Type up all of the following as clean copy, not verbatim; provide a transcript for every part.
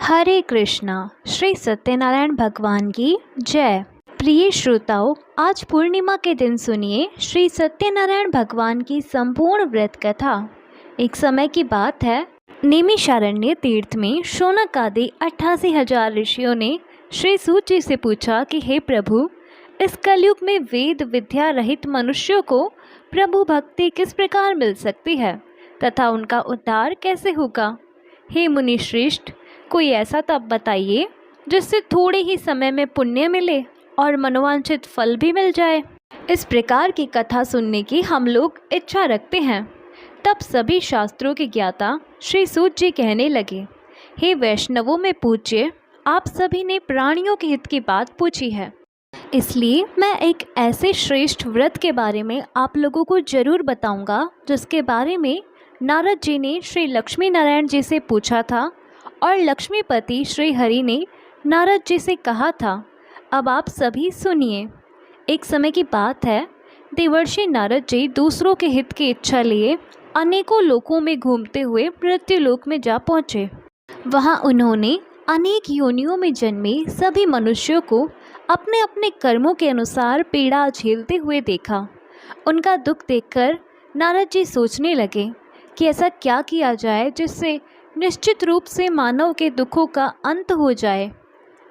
हरे कृष्णा। श्री सत्यनारायण भगवान की जय। प्रिय श्रोताओं, आज पूर्णिमा के दिन सुनिए श्री सत्यनारायण भगवान की संपूर्ण व्रत कथा। एक समय की बात है, नैमिषारण्य तीर्थ में शौनक आदि 88,000 ऋषियों ने श्री सूत जी से पूछा कि हे प्रभु, इस कलयुग में वेद विद्या रहित मनुष्यों को प्रभु भक्ति किस प्रकार मिल सकती है तथा उनका उद्धार कैसे होगा। हे मुनि श्रेष्ठ, कोई ऐसा तप बताइए जिससे थोड़े ही समय में पुण्य मिले और मनोवांछित फल भी मिल जाए। इस प्रकार की कथा सुनने की हम लोग इच्छा रखते हैं। तब सभी शास्त्रों के ज्ञाता श्री सूत जी कहने लगे, हे वैष्णवों में पूज्य, आप सभी ने प्राणियों के हित की बात पूछी है, इसलिए मैं एक ऐसे श्रेष्ठ व्रत के बारे में आप लोगों को जरूर बताऊंगा जिसके बारे में नारद जी ने श्री लक्ष्मी नारायण जी से पूछा था और लक्ष्मीपति श्री हरि ने नारद जी से कहा था। अब आप सभी सुनिए। एक समय की बात है, देवर्षि नारद जी दूसरों के हित की इच्छा लिए अनेकों लोकों में घूमते हुए मृत्युलोक में जा पहुँचे। वहाँ उन्होंने अनेक योनियों में जन्मे सभी मनुष्यों को अपने अपने कर्मों के अनुसार पीड़ा झेलते हुए देखा। उनका दुख देखकर नारद जी सोचने लगे कि ऐसा क्या किया जाए जिससे निश्चित रूप से मानव के दुखों का अंत हो जाए।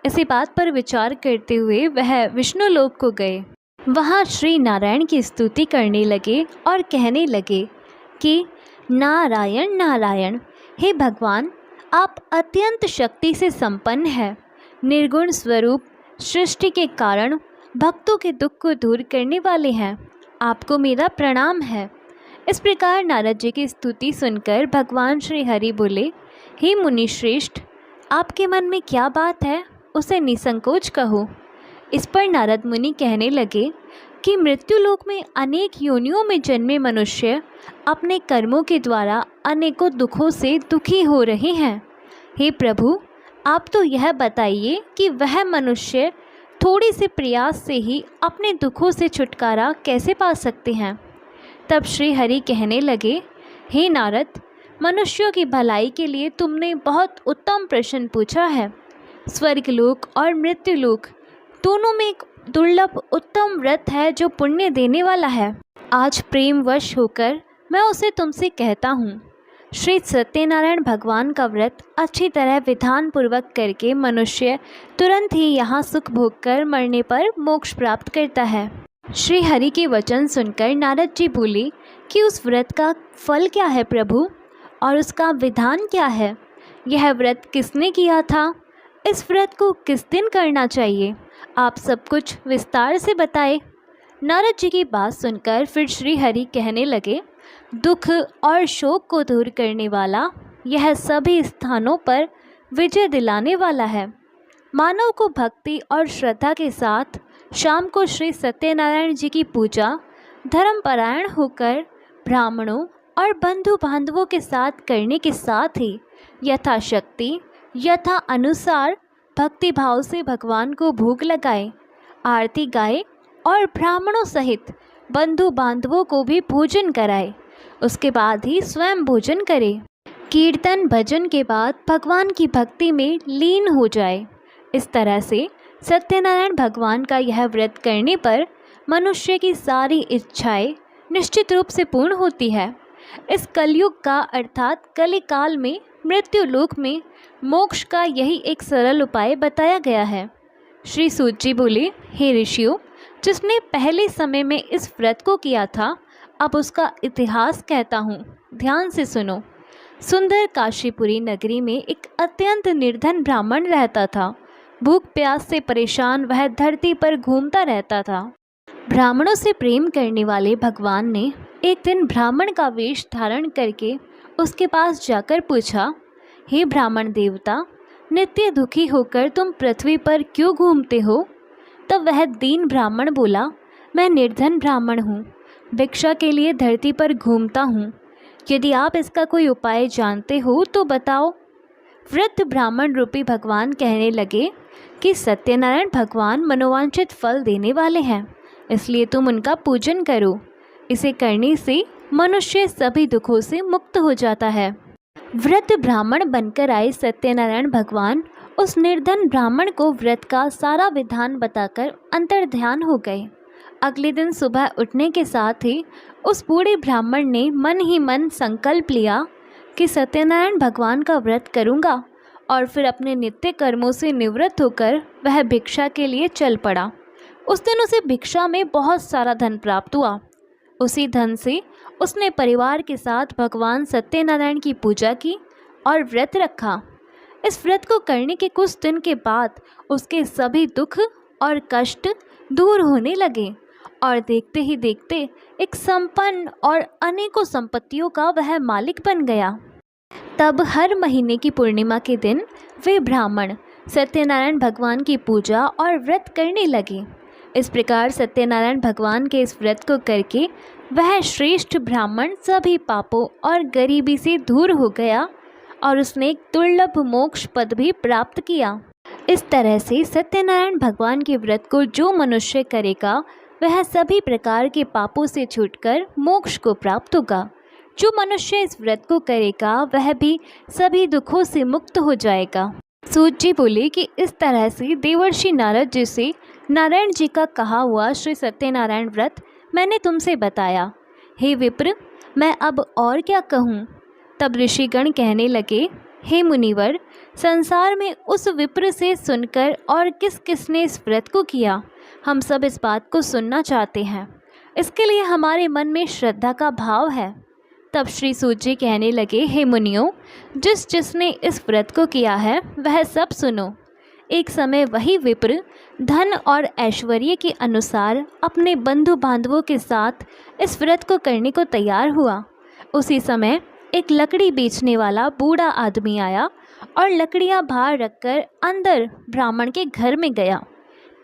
इसी बात पर विचार करते हुए वह विष्णु लोक को गए। वहाँ श्री नारायण की स्तुति करने लगे और कहने लगे कि नारायण नारायण, हे भगवान, आप अत्यंत शक्ति से संपन्न हैं, निर्गुण स्वरूप, सृष्टि के कारण, भक्तों के दुख को दूर करने वाले हैं। आपको मेरा प्रणाम है। इस प्रकार नारद जी की स्तुति सुनकर भगवान श्री हरि बोले, हे मुनि श्रेष्ठ, आपके मन में क्या बात है उसे निसंकोच कहो। इस पर नारद मुनि कहने लगे कि मृत्युलोक में अनेक योनियों में जन्मे मनुष्य अपने कर्मों के द्वारा अनेकों दुखों से दुखी हो रहे हैं। हे प्रभु, आप तो यह बताइए कि वह मनुष्य थोड़ी से प्रयास से ही अपने दुखों से छुटकारा कैसे पा सकते हैं। तब श्री हरि कहने लगे, हे नारद, मनुष्यों की भलाई के लिए तुमने बहुत उत्तम प्रश्न पूछा है। स्वर्गलोक और मृत्युलोक दोनों में एक दुर्लभ उत्तम व्रत है जो पुण्य देने वाला है। आज प्रेमवश होकर मैं उसे तुमसे कहता हूँ। श्री सत्यनारायण भगवान का व्रत अच्छी तरह विधान पूर्वक करके मनुष्य तुरंत ही यहाँ सुख भोग कर मरने पर मोक्ष प्राप्त करता है। श्री हरि के वचन सुनकर नारद जी बोले कि उस व्रत का फल क्या है प्रभु, और उसका विधान क्या है। यह व्रत किसने किया था, इस व्रत को किस दिन करना चाहिए, आप सब कुछ विस्तार से बताए। नारद जी की बात सुनकर फिर श्री हरि कहने लगे, दुख और शोक को दूर करने वाला, यह सभी स्थानों पर विजय दिलाने वाला है। मानव को भक्ति और श्रद्धा के साथ शाम को श्री सत्यनारायण जी की पूजा धर्मपरायण होकर ब्राह्मणों और बंधु बांधवों के साथ करने के साथ ही यथाशक्ति यथा अनुसार भक्ति भाव से भगवान को भोग लगाए, आरती गाए और ब्राह्मणों सहित बंधु बांधवों को भी भोजन कराए। उसके बाद ही स्वयं भोजन करे। कीर्तन भजन के बाद भगवान की भक्ति में लीन हो जाए। इस तरह से सत्यनारायण भगवान का यह व्रत करने पर मनुष्य की सारी इच्छाएं निश्चित रूप से पूर्ण होती है। इस कलयुग का अर्थात कलिकाल में मृत्युलोक में मोक्ष का यही एक सरल उपाय बताया गया है। श्री सूत जी बोले, हे ऋषियों, जिसने पहले समय में इस व्रत को किया था, अब उसका इतिहास कहता हूँ, ध्यान से सुनो। सुंदर काशीपुरी नगरी में एक अत्यंत निर्धन ब्राह्मण रहता था। भूख प्यास से परेशान वह धरती पर घूमता रहता था। ब्राह्मणों से प्रेम करने वाले भगवान ने एक दिन ब्राह्मण का वेश धारण करके उसके पास जाकर पूछा, हे ब्राह्मण देवता, नित्य दुखी होकर तुम पृथ्वी पर क्यों घूमते हो। तब वह दीन ब्राह्मण बोला, मैं निर्धन ब्राह्मण हूँ, भिक्षा के लिए धरती पर घूमता हूँ। यदि आप इसका कोई उपाय जानते हो तो बताओ। वृद्ध ब्राह्मण रूपी भगवान कहने लगे कि सत्यनारायण भगवान मनोवांछित फल देने वाले हैं, इसलिए तुम उनका पूजन करो। इसे करने से मनुष्य सभी दुखों से मुक्त हो जाता है। व्रत ब्राह्मण बनकर आए सत्यनारायण भगवान उस निर्धन ब्राह्मण को व्रत का सारा विधान बताकर अंतर्ध्यान हो गए। अगले दिन सुबह उठने के साथ ही उस बूढ़े ब्राह्मण ने मन ही मन संकल्प लिया कि सत्यनारायण भगवान का व्रत करूँगा, और फिर अपने नित्य कर्मों से निवृत्त होकर वह भिक्षा के लिए चल पड़ा। उस दिन उसे भिक्षा में बहुत सारा धन प्राप्त हुआ। उसी धन से उसने परिवार के साथ भगवान सत्यनारायण की पूजा की और व्रत रखा। इस व्रत को करने के कुछ दिन के बाद उसके सभी दुख और कष्ट दूर होने लगे और देखते ही देखते एक संपन्न और अनेकों संपत्तियों का वह मालिक बन गया। तब हर महीने की पूर्णिमा के दिन वे ब्राह्मण सत्यनारायण भगवान की पूजा और व्रत करने लगे। इस प्रकार सत्यनारायण भगवान के इस व्रत को करके वह श्रेष्ठ ब्राह्मण सभी पापों और गरीबी से दूर हो गया और उसने एक दुर्लभ मोक्ष पद भी प्राप्त किया। इस तरह से सत्यनारायण भगवान के व्रत को जो मनुष्य करेगा वह सभी प्रकार के पापों से छूटकर मोक्ष को प्राप्त होगा। जो मनुष्य इस व्रत को करेगा वह भी सभी दुखों से मुक्त हो जाएगा। सूत जी बोले कि इस तरह से देवर्षि नारद जी से नारायण जी का कहा हुआ श्री सत्यनारायण व्रत मैंने तुमसे बताया। हे विप्र, मैं अब और क्या कहूँ। तब ऋषिगण कहने लगे, हे मुनिवर, संसार में उस विप्र से सुनकर और किस किसने इस व्रत को किया, हम सब इस बात को सुनना चाहते हैं। इसके लिए हमारे मन में श्रद्धा का भाव है। तब श्री सूत जी कहने लगे, हे मुनियों, जिस जिसने इस व्रत को किया है वह सब सुनो। एक समय वही विप्र धन और ऐश्वर्य के अनुसार अपने बंधु बांधवों के साथ इस व्रत को करने को तैयार हुआ। उसी समय एक लकड़ी बेचने वाला बूढ़ा आदमी आया और लकड़ियां बाहर रखकर अंदर ब्राह्मण के घर में गया।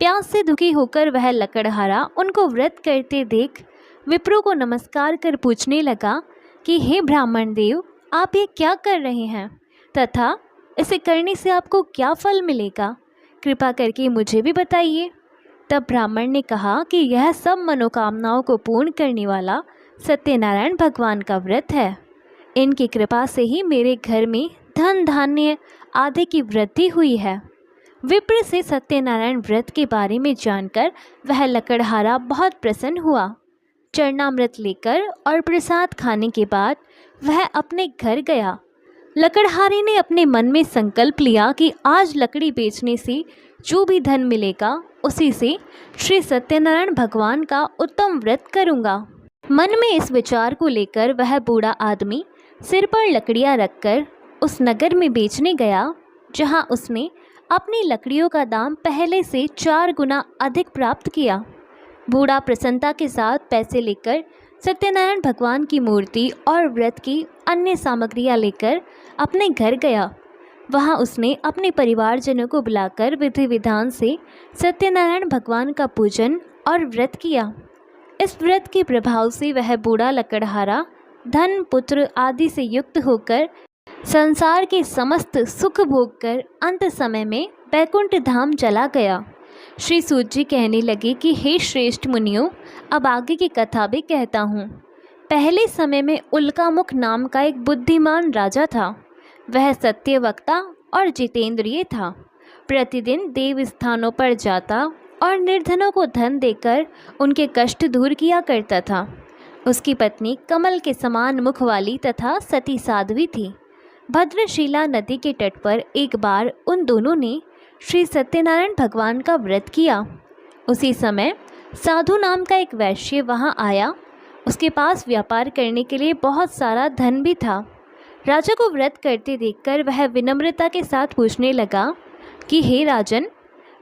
प्यास से दुखी होकर वह लकड़हारा उनको व्रत करते देख विप्रों को नमस्कार कर पूछने लगा कि हे ब्राह्मण देव, आप ये क्या कर रहे हैं तथा इसे करने से आपको क्या फल मिलेगा, कृपा करके मुझे भी बताइए। तब ब्राह्मण ने कहा कि यह सब मनोकामनाओं को पूर्ण करने वाला सत्यनारायण भगवान का व्रत है। इनकी कृपा से ही मेरे घर में धन धान्य आदि की वृद्धि हुई है। विप्र से सत्यनारायण व्रत के बारे में जानकर वह लकड़हारा बहुत प्रसन्न हुआ। चरणामृत लेकर और प्रसाद खाने के बाद वह अपने घर गया। लकड़हारे ने अपने मन में संकल्प लिया कि आज लकड़ी बेचने से जो भी धन मिलेगा उसी से श्री सत्यनारायण भगवान का उत्तम व्रत करूँगा। मन में इस विचार को लेकर वह बूढ़ा आदमी सिर पर लकड़ियाँ रखकर उस नगर में बेचने गया, जहाँ उसने अपनी लकड़ियों का दाम पहले से 4 गुना अधिक प्राप्त किया। बूढ़ा प्रसन्नता के साथ पैसे लेकर सत्यनारायण भगवान की मूर्ति और व्रत की अन्य सामग्रियां लेकर अपने घर गया। वहां उसने अपने परिवारजनों को बुलाकर विधि विधान से सत्यनारायण भगवान का पूजन और व्रत किया। इस व्रत के प्रभाव से वह बूढ़ा लकड़हारा धन पुत्र आदि से युक्त होकर संसार के समस्त सुख भोग कर अंत समय में बैकुंठ धाम चला गया। श्री सूत जी कहने लगे कि हे श्रेष्ठ मुनियों, अब आगे की कथा भी कहता हूँ। पहले समय में उल्कामुख नाम का एक बुद्धिमान राजा था। वह सत्यवक्ता और जितेंद्रिय था। प्रतिदिन देव स्थानों पर जाता और निर्धनों को धन देकर उनके कष्ट दूर किया करता था। उसकी पत्नी कमल के समान मुख वाली तथा सती साध्वी थी। भद्रशिला नदी के तट पर एक बार उन दोनों ने श्री सत्यनारायण भगवान का व्रत किया। उसी समय साधु नाम का एक वैश्य वहां आया। उसके पास व्यापार करने के लिए बहुत सारा धन भी था। राजा को व्रत करते देखकर वह विनम्रता के साथ पूछने लगा कि हे राजन,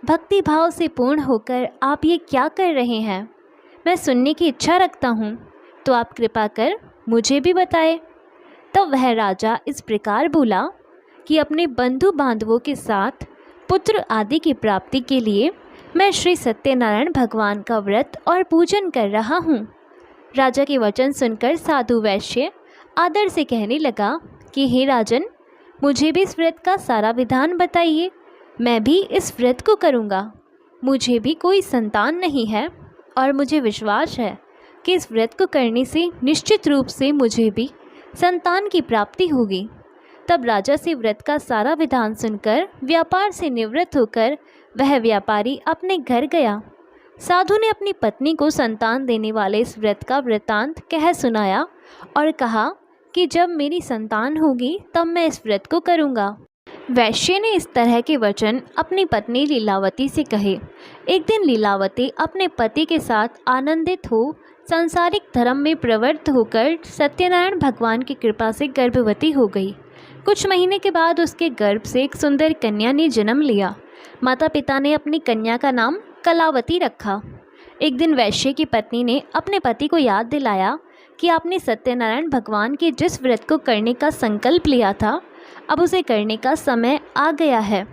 भक्ति भाव से पूर्ण होकर आप ये क्या कर रहे हैं? मैं सुनने की इच्छा रखता हूँ, तो आप कृपा कर मुझे भी बताएं। तब वह राजा इस प्रकार बोला कि अपने बंधु बांधवों के साथ पुत्र आदि की प्राप्ति के लिए मैं श्री सत्यनारायण भगवान का व्रत और पूजन कर रहा हूँ। राजा के वचन सुनकर साधु वैश्य आदर से कहने लगा कि हे राजन, मुझे भी इस व्रत का सारा विधान बताइए। मैं भी इस व्रत को करूँगा। मुझे भी कोई संतान नहीं है और मुझे विश्वास है कि इस व्रत को करने से निश्चित रूप से मुझे भी संतान की प्राप्ति होगी। तब राजा से व्रत का सारा विधान सुनकर व्यापार से निवृत्त होकर वह व्यापारी अपने घर गया। साधु ने अपनी पत्नी को संतान देने वाले इस व्रत का वृत्तांत कह सुनाया और कहा कि जब मेरी संतान होगी तब मैं इस व्रत को करूँगा। वैश्य ने इस तरह के वचन अपनी पत्नी लीलावती से कहे। एक दिन लीलावती अपने पति के साथ आनंदित हो सांसारिक धर्म में प्रवृत्त होकर सत्यनारायण भगवान की कृपा से गर्भवती हो गई। कुछ महीने के बाद उसके गर्भ से एक सुंदर कन्या ने जन्म लिया। माता पिता ने अपनी कन्या का नाम कलावती रखा। एक दिन वैश्य की पत्नी ने अपने पति को याद दिलाया कि आपने सत्यनारायण भगवान के जिस व्रत को करने का संकल्प लिया था, अब उसे करने का समय आ गया है।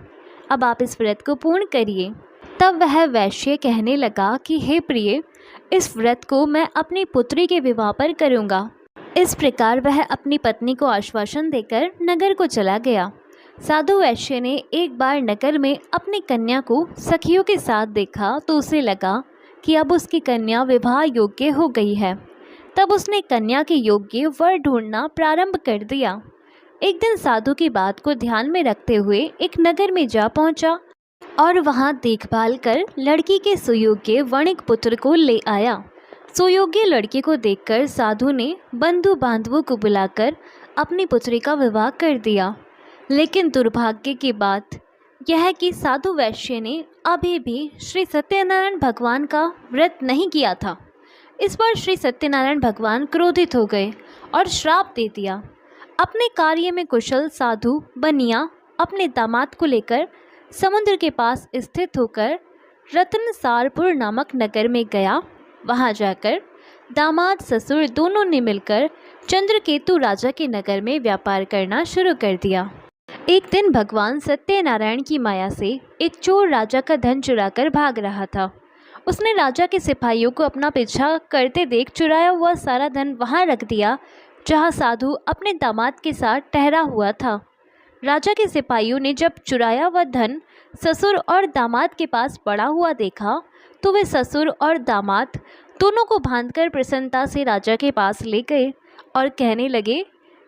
अब आप इस व्रत को पूर्ण करिए। तब वह वैश्य कहने लगा कि हे प्रिय, इस व्रत को मैं अपनी पुत्री के विवाह पर करूँगा। इस प्रकार वह अपनी पत्नी को आश्वासन देकर नगर को चला गया। साधु वैश्य ने एक बार नगर में अपनी कन्या को सखियों के साथ देखा तो उसे लगा कि अब उसकी कन्या विवाह योग्य हो गई है। तब उसने कन्या के योग्य वर ढूंढना प्रारंभ कर दिया। एक दिन साधु की बात को ध्यान में रखते हुए एक नगर में जा पहुंचा और वहां देखभाल कर लड़की के सुयोग्य वणिक पुत्र को ले आया। सुयोग्य लड़की को देखकर साधु ने बंधु बांधवों को बुलाकर अपनी पुत्री का विवाह कर दिया। लेकिन दुर्भाग्य की बात यह है कि साधु वैश्य ने अभी भी श्री सत्यनारायण भगवान का व्रत नहीं किया था। इस पर श्री सत्यनारायण भगवान क्रोधित हो गए और श्राप दे दिया। अपने कार्य में कुशल साधु बनिया अपने दामाद को लेकर समुद्र के पास स्थित होकर रत्नसारपुर नामक नगर में गया। वहां जाकर दामाद ससुर दोनों ने मिलकर चंद्रकेतु राजा के नगर में व्यापार करना शुरू कर दिया। एक दिन भगवान सत्यनारायण की माया से एक चोर राजा का धन चुराकर भाग रहा था। उसने राजा के सिपाहियों को अपना पीछा करते देख चुराया हुआ सारा धन वहां रख दिया जहां साधु अपने दामाद के साथ ठहरा हुआ था। राजा के सिपाहियों ने जब चुराया हुआ धन ससुर और दामाद के पास पड़ा हुआ देखा तो वे ससुर और दामाद दोनों को बांधकर प्रसन्नता से राजा के पास ले गए और कहने लगे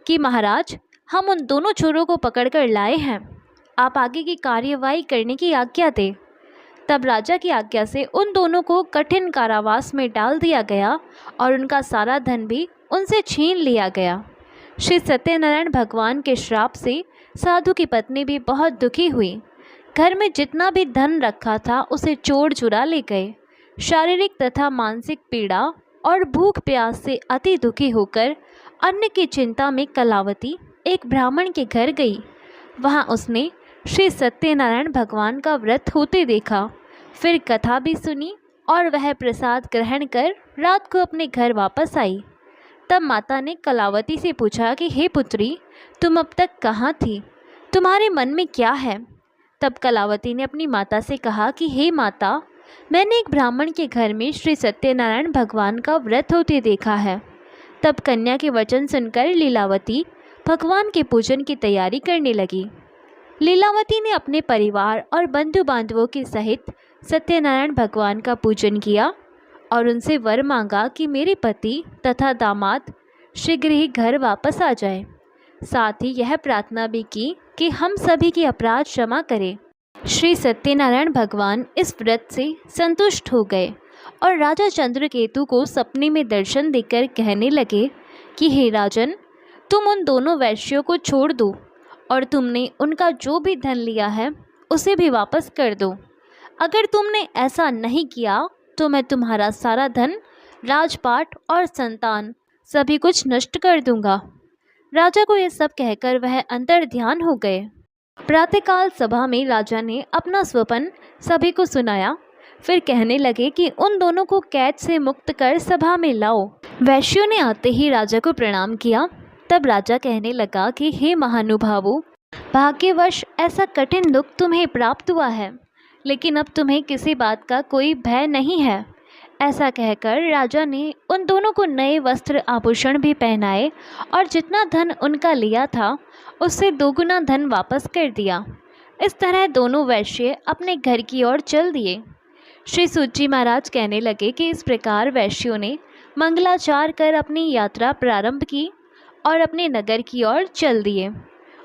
कि महाराज, हम उन दोनों चोरों को पकड़कर लाए हैं, आप आगे की कार्यवाही करने की आज्ञा दें। तब राजा की आज्ञा से उन दोनों को कठिन कारावास में डाल दिया गया और उनका सारा धन भी उनसे छीन लिया गया। श्री सत्यनारायण भगवान के श्राप से साधु की पत्नी भी बहुत दुखी हुई। घर में जितना भी धन रखा था उसे चोर चुरा ले गए। शारीरिक तथा मानसिक पीड़ा और भूख प्यास से अति दुखी होकर अन्न की चिंता में कलावती एक ब्राह्मण के घर गई। वहां उसने श्री सत्यनारायण भगवान का व्रत होते देखा। फिर कथा भी सुनी और वह प्रसाद ग्रहण कर रात को अपने घर वापस आई। तब माता ने कलावती से पूछा कि हे पुत्री, तुम अब तक कहाँ थी? तुम्हारे मन में क्या है? तब कलावती ने अपनी माता से कहा कि हे माता, मैंने एक ब्राह्मण के घर में श्री सत्यनारायण भगवान का व्रत होते देखा है। तब कन्या के वचन सुनकर लीलावती भगवान के पूजन की तैयारी करने लगी। लीलावती ने अपने परिवार और बंधु बांधवों के सहित सत्यनारायण भगवान का पूजन किया और उनसे वर मांगा कि मेरे पति तथा दामाद शीघ्र ही घर वापस आ जाए। साथ ही यह प्रार्थना भी की कि हम सभी की अपराध क्षमा करें। श्री सत्यनारायण भगवान इस व्रत से संतुष्ट हो गए और राजा चंद्रकेतु को सपने में दर्शन देकर कहने लगे कि हे राजन, तुम उन दोनों वैश्यों को छोड़ दो और तुमने उनका जो भी धन लिया है उसे भी वापस कर दो। अगर तुमने ऐसा नहीं किया तो मैं तुम्हारा सारा धन, राजपाट और संतान सभी कुछ नष्ट कर दूंगा। राजा को यह सब कहकर वह अंतर ध्यान हो गए। प्रातःकाल सभा में राजा ने अपना स्वप्न सभी को सुनाया। फिर कहने लगे कि उन दोनों को कैद से मुक्त कर सभा में लाओ। वैश्यों ने आते ही राजा को प्रणाम किया। तब राजा कहने लगा कि हे महानुभावों, भाग्यवश ऐसा कठिन दुख तुम्हें प्राप्त हुआ है, लेकिन अब तुम्हें किसी बात का कोई भय नहीं है। ऐसा कहकर राजा ने उन दोनों को नए वस्त्र आभूषण भी पहनाए और जितना धन उनका लिया था उससे दोगुना धन वापस कर दिया। इस तरह दोनों वैश्य अपने घर की ओर चल दिए। श्री सूत जी महाराज कहने लगे कि इस प्रकार वैश्यों ने मंगलाचार कर अपनी यात्रा प्रारंभ की और अपने नगर की ओर चल दिए।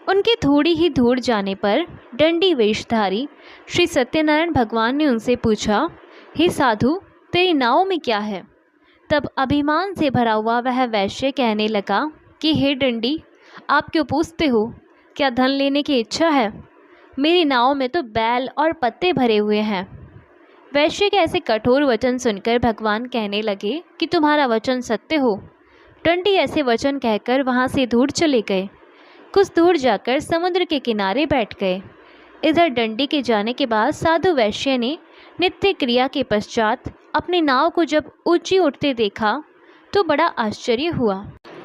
उनके थोड़ी ही दूर जाने पर दंडी वेशधारी श्री सत्यनारायण भगवान ने उनसे पूछा, हे साधु, तेरी नाव में क्या है? तब अभिमान से भरा हुआ वह वैश्य कहने लगा कि हे दंडी, आप क्यों पूछते हो? क्या धन लेने की इच्छा है? मेरी नाव में तो बैल और पत्ते भरे हुए हैं। वैश्य के ऐसे कठोर वचन सुनकर भगवान कहने लगे कि तुम्हारा वचन सत्य हो। दंडी ऐसे वचन कहकर वहाँ से दूर चले गए। कुछ दूर जाकर समुद्र के किनारे बैठ गए। इधर दंडी के जाने के बाद साधु वैश्य ने नित्य क्रिया के पश्चात अपनी नाव को जब ऊंची उठते देखा तो बड़ा आश्चर्य हुआ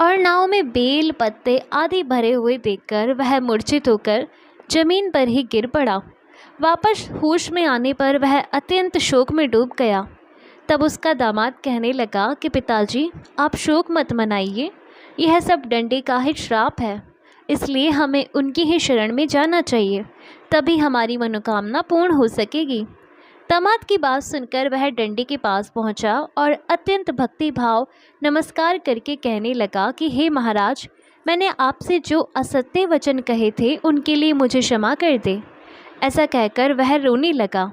और नाव में बेल पत्ते आदि भरे हुए देखकर वह मूर्छित होकर जमीन पर ही गिर पड़ा। वापस होश में आने पर वह अत्यंत शोक में डूब गया। तब उसका दामाद कहने लगा कि पिताजी, आप शोक मत मनाइए, यह सब दंडी का ही श्राप है, इसलिए हमें उनकी ही शरण में जाना चाहिए, तभी हमारी मनोकामना पूर्ण हो सकेगी। दामाद की बात सुनकर वह दंडी के पास पहुंचा और अत्यंत भक्ति भाव नमस्कार करके कहने लगा कि हे महाराज, मैंने आपसे जो असत्य वचन कहे थे उनके लिए मुझे क्षमा कर दे। ऐसा कहकर वह रोने लगा।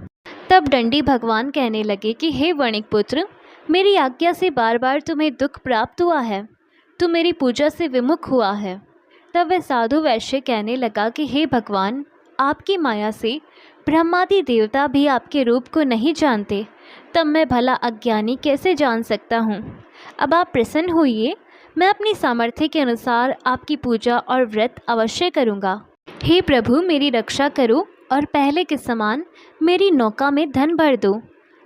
तब दंडी भगवान कहने लगे कि हे वणिक पुत्र, मेरी आज्ञा से बार बार तुम्हें दुख प्राप्त हुआ है, तू मेरी पूजा से विमुख हुआ है। तब वह साधु वैश्य कहने लगा कि हे भगवान, आपकी माया से ब्रह्मादि देवता भी आपके रूप को नहीं जानते, तब मैं भला अज्ञानी कैसे जान सकता हूँ। अब आप प्रसन्न होइए, मैं अपनी सामर्थ्य के अनुसार आपकी पूजा और व्रत अवश्य करूँगा। हे प्रभु, मेरी रक्षा करो और पहले के समान मेरी नौका में धन भर दो।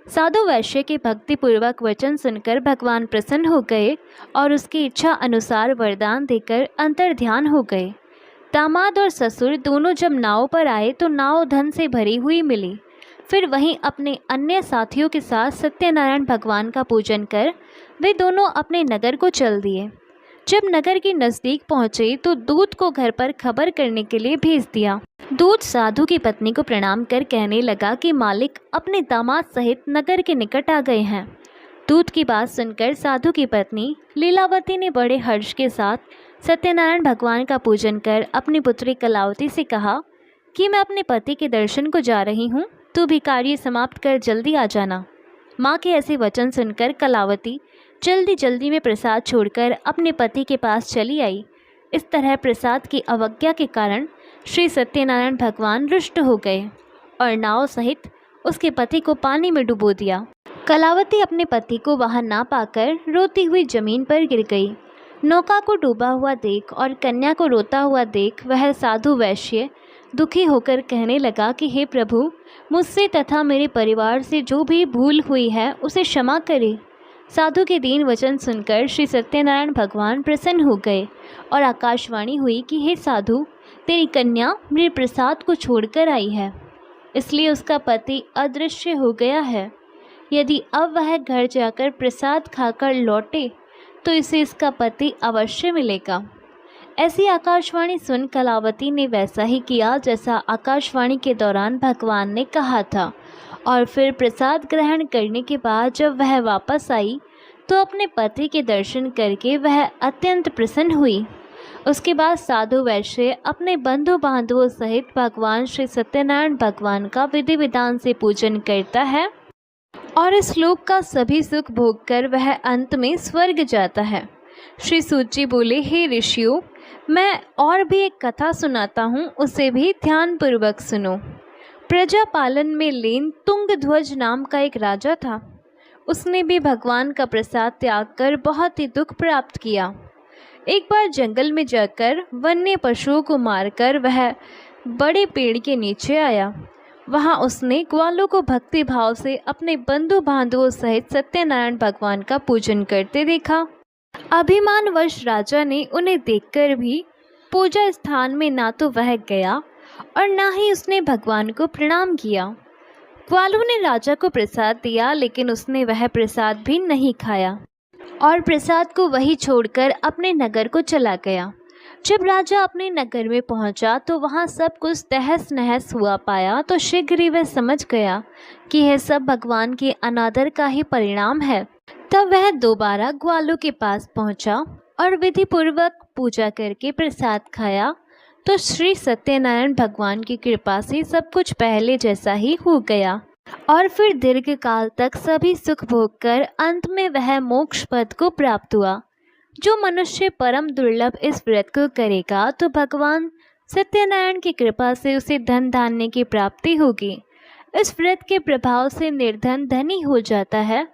साधु वैश्य के भक्तिपूर्वक वचन सुनकर भगवान प्रसन्न हो गए और उसकी इच्छा अनुसार वरदान देकर अंतर्ध्यान हो गए। दामाद और ससुर दोनों जब नाव पर आए तो नाव धन से भरी हुई मिली। फिर वहीं अपने अन्य साथियों के साथ सत्यनारायण भगवान का पूजन कर वे दोनों अपने नगर को चल दिए। जब नगर के नज़दीक पहुँचे तो दूत को घर पर खबर करने के लिए भेज दिया। दूत साधु की पत्नी को प्रणाम कर कहने लगा कि मालिक अपने दामाद सहित नगर के निकट आ गए हैं। दूत की बात सुनकर साधु की पत्नी लीलावती ने बड़े हर्ष के साथ सत्यनारायण भगवान का पूजन कर अपनी पुत्री कलावती से कहा कि मैं अपने पति के दर्शन को जा रही हूँ, तू भी कार्य समाप्त कर जल्दी आ जाना। माँ के ऐसे वचन सुनकर कलावती जल्दी जल्दी में प्रसाद छोड़कर अपने पति के पास चली आई। इस तरह प्रसाद की अवज्ञा के कारण श्री सत्यनारायण भगवान रुष्ट हो गए और नाव सहित उसके पति को पानी में डुबो दिया। कलावती अपने पति को वहां ना पाकर रोती हुई जमीन पर गिर गई। नौका को डूबा हुआ देख और कन्या को रोता हुआ देख वह साधु वैश्य दुखी होकर कहने लगा कि हे प्रभु, मुझसे तथा मेरे परिवार से जो भी भूल हुई है उसे क्षमा करें। साधु के दीन वचन सुनकर श्री सत्यनारायण भगवान प्रसन्न हो गए और आकाशवाणी हुई कि हे साधु, तेरी कन्या मेरे प्रसाद को छोड़कर आई है, इसलिए उसका पति अदृश्य हो गया है। यदि अब वह घर जाकर प्रसाद खाकर लौटे तो इसे इसका पति अवश्य मिलेगा। ऐसी आकाशवाणी सुन कलावती ने वैसा ही किया जैसा आकाशवाणी के दौरान भगवान ने कहा था और फिर प्रसाद ग्रहण करने के बाद जब वह वापस आई तो अपने पति के दर्शन करके वह अत्यंत प्रसन्न हुई। उसके बाद साधु वैश्य अपने बंधु बांधवों सहित भगवान श्री सत्यनारायण भगवान का विधि विधान से पूजन करता है और इस लोक का सभी सुख भोग कर वह अंत में स्वर्ग जाता है। श्री सूत जी बोले, हे ऋषियों, मैं और भी एक कथा सुनाता हूँ, उसे भी ध्यान पूर्वक सुनो। प्रजा पालन में लीन तुंगध्वज नाम का एक राजा था। उसने भी भगवान का प्रसाद त्याग कर बहुत ही दुख प्राप्त किया। एक बार जंगल में जाकर वन्य पशुओं को मारकर वह बड़े पेड़ के नीचे आया। वहाँ उसने ग्वालों को भक्ति भाव से अपने बंधु बांधवों सहित सत्यनारायण भगवान का पूजन करते देखा। अभिमानवश राजा ने उन्हें देखकर भी पूजा स्थान में ना तो वह गया और ना ही उसने भगवान को प्रणाम किया। ग्वालों ने राजा को प्रसाद दिया, लेकिन उसने वह प्रसाद भी नहीं खाया और प्रसाद को वही छोड़कर अपने नगर को चला गया। जब राजा अपने नगर में पहुंचा तो वहां सब कुछ तहस नहस हुआ पाया तो शीघ्र ही वह समझ गया कि यह सब भगवान के अनादर का ही परिणाम है। तब वह दोबारा ग्वालों के पास पहुंचा और विधि पूर्वक पूजा करके प्रसाद खाया तो श्री सत्यनारायण भगवान की कृपा से सब कुछ पहले जैसा ही हो गया और फिर दीर्घ काल तक सभी सुख भोग कर अंत में वह मोक्ष पद को प्राप्त हुआ। जो मनुष्य परम दुर्लभ इस व्रत को करेगा तो भगवान सत्यनारायण की कृपा से उसे धन धान्य की प्राप्ति होगी। इस व्रत के प्रभाव से निर्धन धनी हो जाता है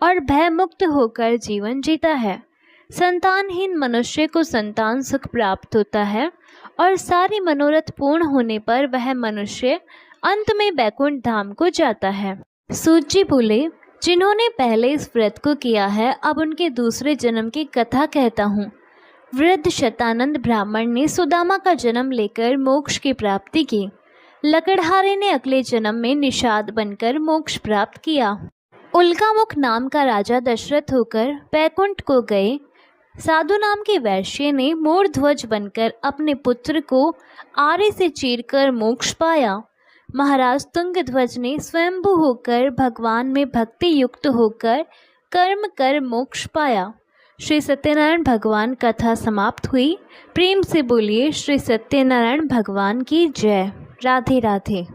और भय मुक्त होकर जीवन जीता है। संतानहीन मनुष्य को संतान सुख प्राप्त होता है और सारी मनोरथ पूर्ण होने पर वह मनुष्य अंत में वैकुंठ धाम को जाता है। सूत जी बोले, जिन्होंने पहले इस व्रत को किया है अब उनके दूसरे जन्म की कथा कहता हूँ। वृद्ध शतानंद ब्राह्मण ने सुदामा का जन्म लेकर मोक्ष की प्राप्ति की। लकड़हारे ने अगले जन्म में निषाद बनकर मोक्ष प्राप्त किया। उल्कामुख नाम का राजा दशरथ होकर वैकुंठ को गए। साधु नाम के वैश्य ने मोरध्वज बनकर अपने पुत्र को आरे से चीरकर मोक्ष पाया। महाराज तुंगध्वज ने स्वयंभू होकर भगवान में भक्ति युक्त होकर कर्म कर मोक्ष पाया। श्री सत्यनारायण भगवान कथा समाप्त हुई। प्रेम से बोलिए श्री सत्यनारायण भगवान की जय। राधे राधे।